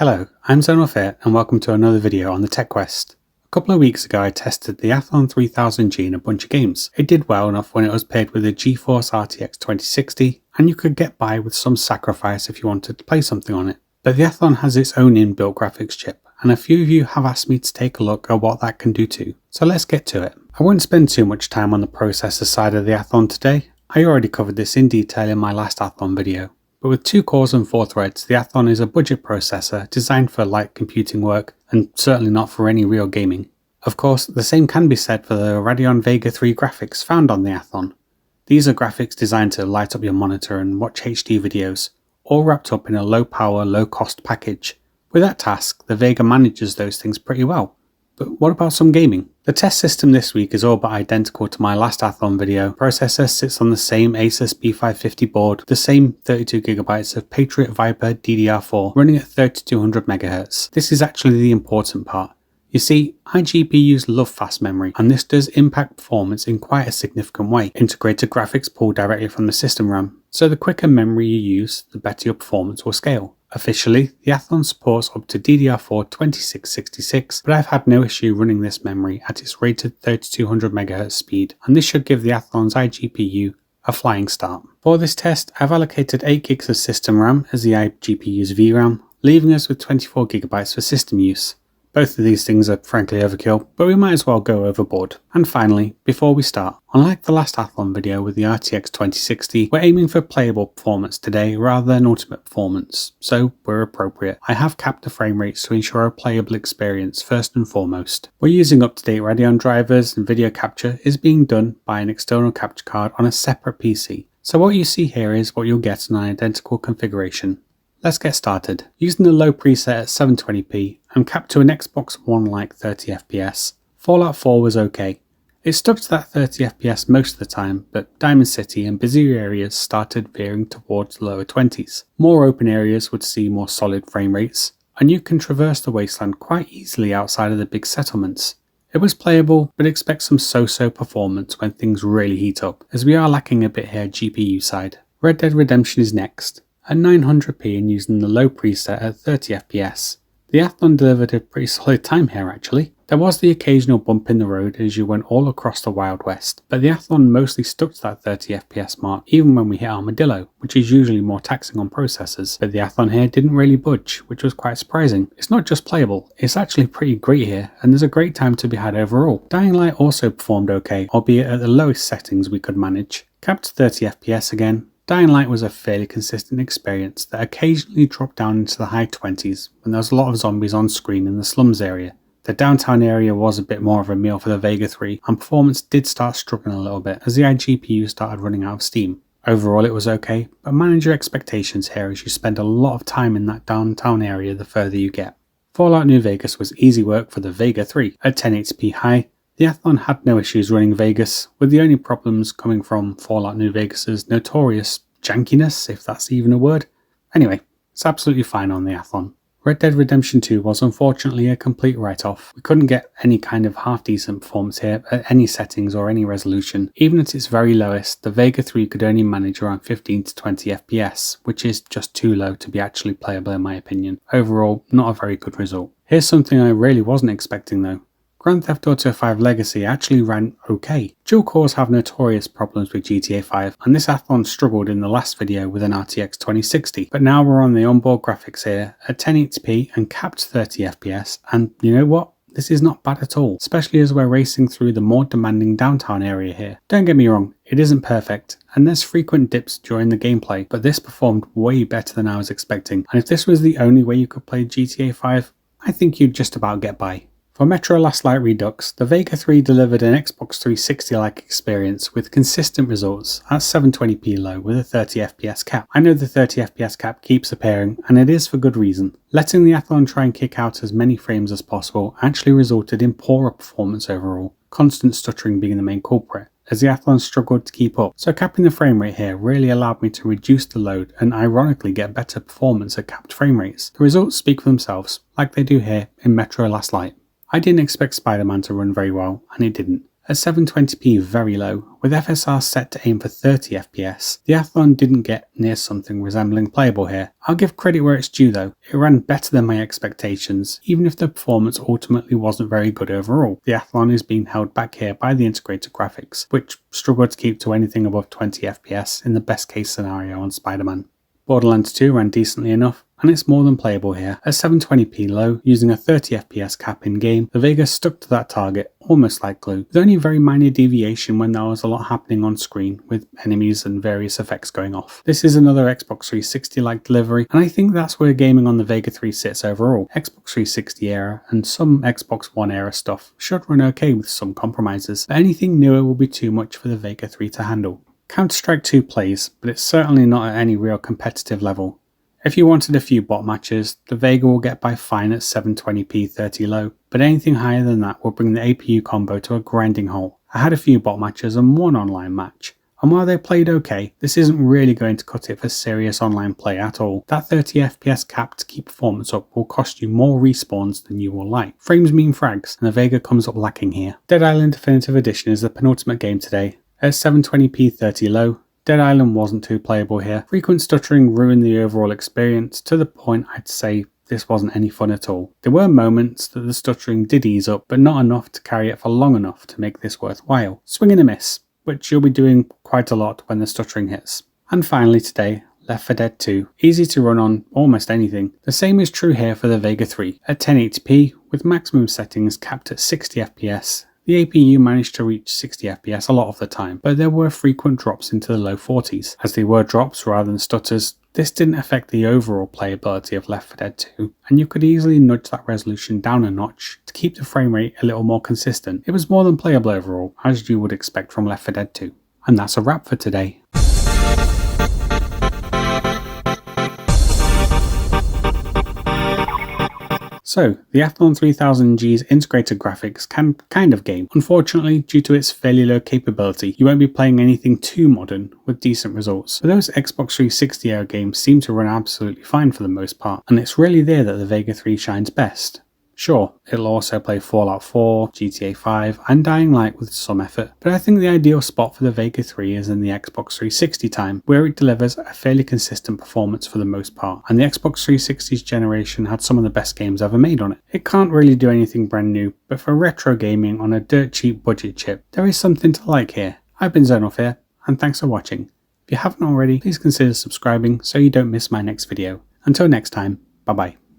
Hello, I'm Zonalfit and welcome to another video on the Tech Quest. A couple of weeks ago I tested the Athlon 3000G in a bunch of games. It did well enough when it was paired with a GeForce RTX 2060 and you could get by with some sacrifice if you wanted to play something on it. But the Athlon has its own inbuilt graphics chip and a few of you have asked me to take a look at what that can do too. So let's get to it. I won't spend too much time on the processor side of the Athlon today. I already covered this in detail in my last Athlon video. But with 2 cores and 4 threads, the Athlon is a budget processor designed for light computing work and certainly not for any real gaming. Of course, the same can be said for the Radeon Vega 3 graphics found on the Athlon. These are graphics designed to light up your monitor and watch HD videos, all wrapped up in a low power, low cost package. With that task, the Vega manages those things pretty well. But what about some gaming? The test system this week is all but identical to my last Athlon video. Processor sits on the same Asus B550 board, the same 32GB of Patriot Viper DDR4 running at 3200MHz. This is actually the important part. You see, iGPUs love fast memory, and this does impact performance in quite a significant way. Integrated graphics pull directly from the system RAM, so the quicker memory you use, the better your performance will scale. Officially, the Athlon supports up to DDR4 2666, but I've had no issue running this memory at its rated 3200MHz speed, and this should give the Athlon's iGPU a flying start. For this test, I've allocated 8GB of system RAM as the iGPU's VRAM, leaving us with 24GB for system use. Both of these things are frankly overkill, but we might as well go overboard. And finally, before we start, unlike the last Athlon video with the RTX 2060, we're aiming for playable performance today rather than ultimate performance, so we're appropriate. I have capped the frame rates to ensure a playable experience first and foremost. We're using up-to-date Radeon drivers and video capture is being done by an external capture card on a separate PC. So what you see here is what you'll get in an identical configuration. Let's get started. Using the low preset at 720p, I'm capped to an Xbox One-like 30fps. Fallout 4 was okay. It stuck to that 30fps most of the time, but Diamond City and busier areas started veering towards lower 20s. More open areas would see more solid frame rates, and you can traverse the wasteland quite easily outside of the big settlements. It was playable, but expect some so-so performance when things really heat up, as we are lacking a bit here GPU side. Red Dead Redemption is next. At 900p and using the low preset at 30fps. The Athlon delivered a pretty solid time here actually. There was the occasional bump in the road as you went all across the Wild West, but the Athlon mostly stuck to that 30fps mark even when we hit Armadillo, which is usually more taxing on processors. But the Athlon here didn't really budge, which was quite surprising. It's not just playable, it's actually pretty great here, and there's a great time to be had overall. Dying Light also performed okay, albeit at the lowest settings we could manage. Capped to 30fps again. Dying Light was a fairly consistent experience that occasionally dropped down into the high 20s when there was a lot of zombies on screen in the slums area. The downtown area was a bit more of a meal for the Vega 3 and performance did start struggling a little bit as the iGPU started running out of steam. Overall it was okay, but manage your expectations here as you spend a lot of time in that downtown area the further you get. Fallout New Vegas was easy work for the Vega 3 at 1080p high. The Athlon had no issues running Vegas, with the only problems coming from Fallout New Vegas's notorious jankiness, if that's even a word. Anyway, it's absolutely fine on the Athlon. Red Dead Redemption 2 was unfortunately a complete write-off. We couldn't get any kind of half-decent performance here at any settings or any resolution. Even at its very lowest, the Vega 3 could only manage around 15 to 20 FPS, which is just too low to be actually playable in my opinion. Overall, not a very good result. Here's something I really wasn't expecting though. Grand Theft Auto 5 Legacy actually ran okay. Dual cores have notorious problems with GTA 5, and this Athlon struggled in the last video with an RTX 2060, but now we're on the onboard graphics here at 1080p and capped 30fps, and you know what? This is not bad at all, especially as we're racing through the more demanding downtown area here. Don't get me wrong, it isn't perfect, and there's frequent dips during the gameplay, but this performed way better than I was expecting, and if this was the only way you could play GTA 5, I think you'd just about get by. For Metro Last Light Redux, the Vega 3 delivered an Xbox 360-like experience with consistent results at 720p low with a 30fps cap. I know the 30fps cap keeps appearing, and it is for good reason. Letting the Athlon try and kick out as many frames as possible actually resulted in poorer performance overall, constant stuttering being the main culprit, as the Athlon struggled to keep up. So capping the frame rate here really allowed me to reduce the load and ironically get better performance at capped frame rates. The results speak for themselves, like they do here in Metro Last Light. I didn't expect Spider-Man to run very well, and it didn't. At 720p very low, with FSR set to aim for 30 FPS, the Athlon didn't get near something resembling playable here. I'll give credit where it's due though, it ran better than my expectations, even if the performance ultimately wasn't very good overall. The Athlon is being held back here by the integrated graphics, which struggled to keep to anything above 20 FPS in the best case scenario on Spider-Man. Borderlands 2 ran decently enough, and it's more than playable here. At 720p low, using a 30 FPS cap in game, the Vega stuck to that target almost like glue, with only very minor deviation when there was a lot happening on screen with enemies and various effects going off. This is another Xbox 360-like delivery, and I think that's where gaming on the Vega 3 sits overall. Xbox 360 era and some Xbox One era stuff should run okay with some compromises, but anything newer will be too much for the Vega 3 to handle. Counter-Strike 2 plays, but it's certainly not at any real competitive level. If you wanted a few bot matches, the Vega will get by fine at 720p 30 low, but anything higher than that will bring the APU combo to a grinding halt. I had a few bot matches and one online match, and while they played okay, this isn't really going to cut it for serious online play at all. That 30 FPS cap to keep performance up will cost you more respawns than you will like. Frames mean frags, and the Vega comes up lacking here. Dead Island Definitive Edition is the penultimate game today. At 720p 30 low, Dead Island wasn't too playable here. Frequent stuttering ruined the overall experience to the point I'd say this wasn't any fun at all. There were moments that the stuttering did ease up, but not enough to carry it for long enough to make this worthwhile. Swing and a miss, which you'll be doing quite a lot when the stuttering hits. And finally today, Left 4 Dead 2. Easy to run on almost anything. The same is true here for the Vega 3. At 1080p, with maximum settings capped at 60 FPS, the APU managed to reach 60 FPS a lot of the time, but there were frequent drops into the low 40s. As they were drops rather than stutters, this didn't affect the overall playability of Left 4 Dead 2, and you could easily nudge that resolution down a notch to keep the frame rate a little more consistent. It was more than playable overall, as you would expect from Left 4 Dead 2. And that's a wrap for today. So, the Athlon 3000G's integrated graphics can kind of game. Unfortunately, due to its fairly low capability, you won't be playing anything too modern with decent results. But those Xbox 360 era games seem to run absolutely fine for the most part, and it's really there that the Vega 3 shines best. Sure, it'll also play Fallout 4, GTA 5 and Dying Light with some effort, but I think the ideal spot for the Vega 3 is in the Xbox 360 time, where it delivers a fairly consistent performance for the most part, and the Xbox 360's generation had some of the best games ever made on it. It can't really do anything brand new, but for retro gaming on a dirt cheap budget chip, there is something to like here. I've been Zonoff here, and thanks for watching. If you haven't already, please consider subscribing so you don't miss my next video. Until next time, bye bye.